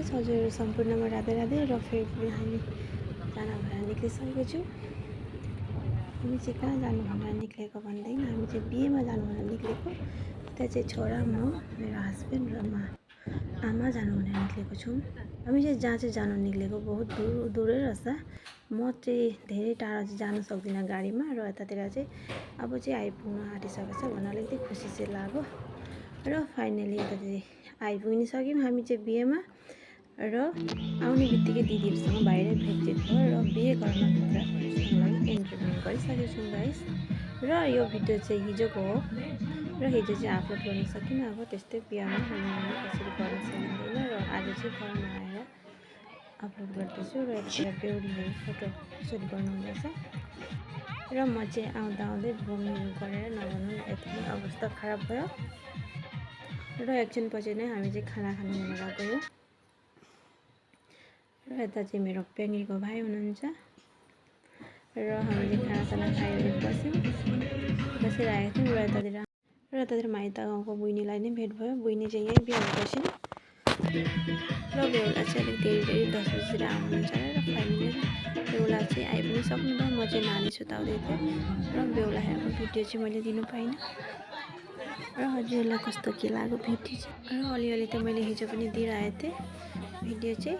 Guys हजुर सम्पूर्णमा राधे राधे र फेरि पनि हामी जान भनेर निक्लिसकेको छु। हामी चाहिँ कहाँ जानु भनेर निक्लेको भन्दैन, हामी चाहिँ बिहेमा जानु भनेर निक्लेको। त्यहाँ चाहिँ छोरा म मेरो हस्बेन्ड र आमा जानु भनेर निक्लेको छौँ। हामी चाहिँ जहाँ चाहिँ जानु निक्लेको बहुत दूरै रहेछ। म चाहिँ धेरै टाढा चाहिँ जानु सक्दिनँ गाडीमा र यतातिर चाहिँ अब चाहिँ आइपुग्न आँटिसकेको छ भनेर अलिकति खुसी चाहिँ लाग्यो। र फाइनली यता चाहिँ आइपुगिसक्यौँ हामी चाहिँ बिहेमा। र आउने बित्तिकै दिदीहरूसँग बाहिरै भेटजेट भयो र बिहे घरमा भित्रको लागि एन्ट्री पनि गरिसकेको छौँ गाइस। र यो भिडियो चाहिँ हिजोको हो र हिजो चाहिँ अपलोड गर्न सकिनँ। अब त्यस्तै बिहामा हामीले कसरी गर्न सकिँदैन र आज चाहिँ घरमा आएर अपलोड गर्दैछु। र यतिखेर बेहुलीहरू फोटो सुट गर्नुहुँदैछ र म चाहिँ आउँदा आउँदै बमिहरू गरेर नभन्नु यति नै अवस्था खराब भयो। र एकछिनपछि नै हामी चाहिँ खाना खानु भनेर गयौँ। र यता चाहिँ मेरो पेङ्गीको भाइ हुनुहुन्छ र हामीले खाना खायो बसिरहेको थियौँ। र यतातिर माइत गाउँको बहिनीलाई नै भेट भयो। बहिनी चाहिँ यहीँ बिहे भएपछि र बेहुला चाहिँ अलिक देरी 10 बजीतिर आउनुहुन्छ र फाइनली बेहुला चाहिँ आइ पनि सक्नुभयो। म चाहिँ नानी सुताउँदै थिएँ र बेहुला हेरेको भिडियो चाहिँ मैले दिनु पाइनँ। र हजुरलाई कस्तो के लाग्यो भिडियो चाहिँ। र अलिअलि त मैले हिजो पनि दिइरहेको थिएँ भिडियो चाहिँ।